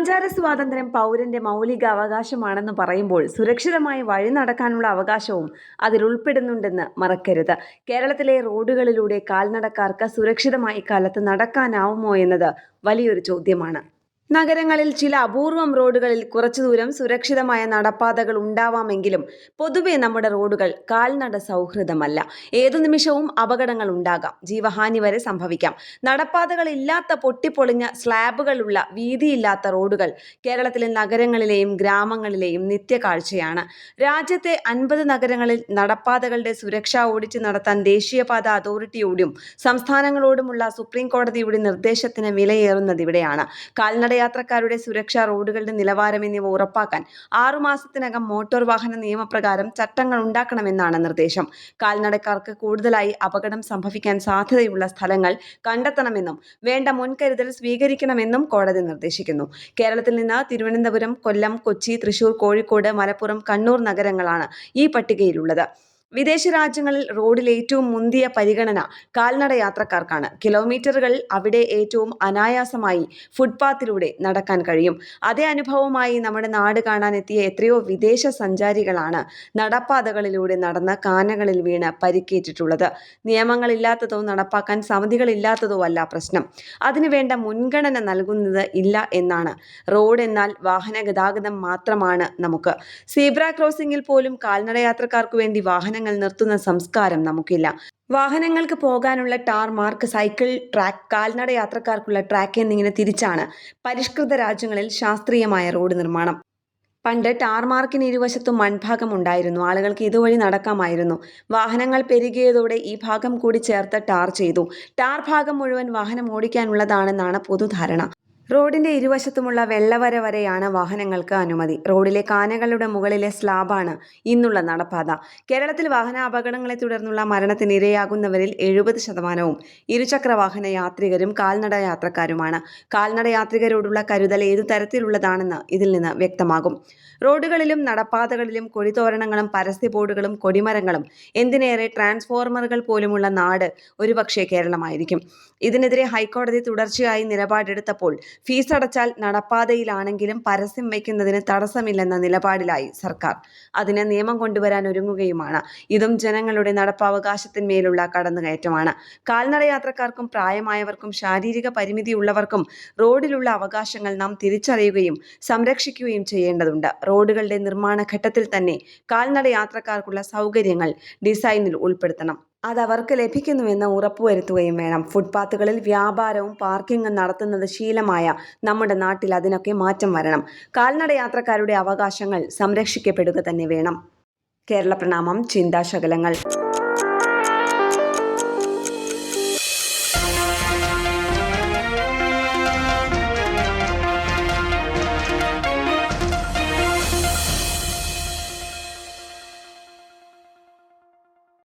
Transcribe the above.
സഞ്ചാര സ്വാതന്ത്ര്യം പൗരന്റെ മൗലിക അവകാശമാണെന്ന് പറയുമ്പോൾ സുരക്ഷിതമായി വഴി നടക്കാനുള്ള അവകാശവും അതിൽ ഉൾപ്പെടുന്നുണ്ടെന്ന് മറക്കരുത്. കേരളത്തിലെ റോഡുകളിലൂടെ കാൽനടക്കാർക്ക് സുരക്ഷിതമായി കാലത്ത് നടക്കാനാവുമോ എന്നത് വലിയൊരു ചോദ്യമാണ്. നഗരങ്ങളിൽ ചില അപൂർവം റോഡുകളിൽ കുറച്ചു ദൂരം സുരക്ഷിതമായ നടപ്പാതകൾ ഉണ്ടാവാമെങ്കിലും പൊതുവെ നമ്മുടെ റോഡുകൾ കാൽനട സൗഹൃദമല്ല. ഏതു നിമിഷവും അപകടങ്ങൾ ഉണ്ടാകാം, ജീവഹാനി വരെ സംഭവിക്കാം. നടപ്പാതകൾ ഇല്ലാത്ത പൊട്ടിപ്പൊളിഞ്ഞ സ്ലാബുകളുള്ള വീതിയില്ലാത്ത റോഡുകൾ കേരളത്തിലെ നഗരങ്ങളിലെയും ഗ്രാമങ്ങളിലെയും നിത്യകാഴ്ചയാണ്. രാജ്യത്തെ 50 നഗരങ്ങളിൽ നടപ്പാതകളുടെ സുരക്ഷാ ഓഡിറ്റ് നടത്താൻ ദേശീയപാത അതോറിറ്റിയോടും സംസ്ഥാനങ്ങളോടുമുള്ള സുപ്രീം കോടതിയുടെ നിർദ്ദേശത്തിന് വിലയേറുന്നതിവിടെയാണ്. കാൽനടയാത്രക്കാരുടെ സുരക്ഷ, റോഡുകളുടെ നിലവാരം എന്നിവ ഉറപ്പാക്കാൻ 6 മാസത്തിനകം മോട്ടോർ വാഹന നിയമപ്രകാരം ചട്ടങ്ങൾ ഉണ്ടാക്കണമെന്നാണ് നിർദ്ദേശം. കാൽനടക്കാർക്ക് കൂടുതലായി അപകടം സംഭവിക്കാൻ സാധ്യതയുള്ള സ്ഥലങ്ങൾ കണ്ടെത്തണമെന്നും വേണ്ട മുൻകരുതൽ സ്വീകരിക്കണമെന്നും കോടതി നിർദ്ദേശിക്കുന്നു. കേരളത്തിൽ നിന്ന് തിരുവനന്തപുരം, കൊല്ലം, കൊച്ചി, തൃശൂർ, കോഴിക്കോട്, മലപ്പുറം, കണ്ണൂർ നഗരങ്ങളാണ് ഈ പട്ടികയിലുള്ളത്. വിദേശ രാജ്യങ്ങളിൽ റോഡിൽ ഏറ്റവും മുന്തിയ പരിഗണന കാൽനട യാത്രക്കാർക്കാണ്. കിലോമീറ്ററുകൾ അവിടെ ഏറ്റവും അനായാസമായി ഫുട്പാത്തിലൂടെ നടക്കാൻ കഴിയും. അതേ അനുഭവമായി നമ്മുടെ നാട് കാണാനെത്തിയ എത്രയോ വിദേശ സഞ്ചാരികളാണ് നടപ്പാതകളിലൂടെ നടന്ന് കാനകളിൽ വീണ് പരിക്കേറ്റിട്ടുള്ളത്. നിയമങ്ങളില്ലാത്തതോ നടപ്പാക്കാൻ സമിതികളില്ലാത്തതോ അല്ല പ്രശ്നം, അതിനു വേണ്ട മുൻഗണന നൽകുന്നത് ഇല്ല എന്നാണ്. റോഡ് എന്നാൽ വാഹന ഗതാഗതം മാത്രമാണ് നമുക്ക്. സീബ്ര ക്രോസിംഗിൽ പോലും കാൽനടയാത്രക്കാർക്ക് വേണ്ടി വാഹനങ്ങൾ നിർത്തുന്ന സംസ്കാരം നമുക്കില്ല. വാഹനങ്ങൾക്ക് പോകാനുള്ള ടാർ മാർക്ക്, സൈക്കിൾ ട്രാക്ക്, കാൽനട യാത്രക്കാർക്കുള്ള ട്രാക്ക് എന്നിങ്ങനെ തിരിച്ചാണ് പരിഷ്കൃത രാജ്യങ്ങളിൽ ശാസ്ത്രീയമായ റോഡ് നിർമ്മാണം. പണ്ട് ടാർമാർക്കിന് ഇരുവശത്തും മൺഭാഗം ഉണ്ടായിരുന്നു. ആളുകൾക്ക് ഇതുവഴി നടക്കാമായിരുന്നു. വാഹനങ്ങൾ പെരുകിയതോടെ ഈ ഭാഗം കൂടി ചേർത്ത് ടാർ ചെയ്തു. ടാർ ഭാഗം മുഴുവൻ വാഹനം ഓടിക്കാനുള്ളതാണെന്നാണ് പൊതുധാരണ. റോഡിന്റെ ഇരുവശത്തുമുള്ള വെള്ളവര വരെയാണ് വാഹനങ്ങൾക്ക് അനുമതി. റോഡിലെ കാനകളുടെ മുകളിലെ സ്ലാബാണ് ഇന്നുള്ള നടപ്പാത. കേരളത്തിൽ വാഹനാപകടങ്ങളെ തുടർന്നുള്ള മരണത്തിന് ഇരയാകുന്നവരിൽ 70% ഇരുചക്ര വാഹന യാത്രികരും കാൽനട യാത്രക്കാരുമാണ്. കാൽനട യാത്രികരോടുള്ള കരുതൽ ഏതു തരത്തിലുള്ളതാണെന്ന് ഇതിൽ നിന്ന് വ്യക്തമാകും. റോഡുകളിലും നടപ്പാതകളിലും കൊടിതോരണങ്ങളും പരസ്യ ബോർഡുകളും കൊടിമരങ്ങളും, എന്തിനേറെ ട്രാൻസ്ഫോർമറുകൾ പോലുമുള്ള നാട് ഒരുപക്ഷെ കേരളമായിരിക്കും. ഇതിനെതിരെ ഹൈക്കോടതി തുടർച്ചയായി നിലപാടെടുത്തപ്പോൾ ഫീസ് അടച്ചാൽ നടപ്പാതയിലാണെങ്കിലും പരസ്യം വയ്ക്കുന്നതിന് തടസ്സമില്ലെന്ന നിലപാടിലായി സർക്കാർ. അതിന് നിയമം കൊണ്ടുവരാൻ ഒരുങ്ങുകയുമാണ്. ഇതും ജനങ്ങളുടെ നടപ്പാവകാശത്തിന്മേലുള്ള കടന്നുകയറ്റമാണ്. കാൽനട യാത്രക്കാർക്കും പ്രായമായവർക്കും ശാരീരിക പരിമിതിയുള്ളവർക്കും റോഡിലുള്ള അവകാശങ്ങൾ നാം തിരിച്ചറിയുകയും സംരക്ഷിക്കുകയും ചെയ്യേണ്ടതുണ്ട്. റോഡുകളുടെ നിർമ്മാണ ഘട്ടത്തിൽ തന്നെ കാൽനട യാത്രക്കാർക്കുള്ള സൗകര്യങ്ങൾ ഡിസൈനിൽ ഉൾപ്പെടുത്തണം. അതവർക്ക് ലഭിക്കുന്നുവെന്ന് ഉറപ്പുവരുത്തുകയും വേണം. ഫുട്പാത്തുകളിൽ വ്യാപാരവും പാർക്കിങ്ങും നടത്തുന്നത് ശീലമായ നമ്മുടെ നാട്ടിൽ അതിനൊക്കെ മാറ്റം വരണം. കാൽനട യാത്രക്കാരുടെ അവകാശങ്ങൾ സംരക്ഷിക്കപ്പെടുക തന്നെ വേണം. കേരള പ്രണാമം. ചിന്താശകലങ്ങൾ.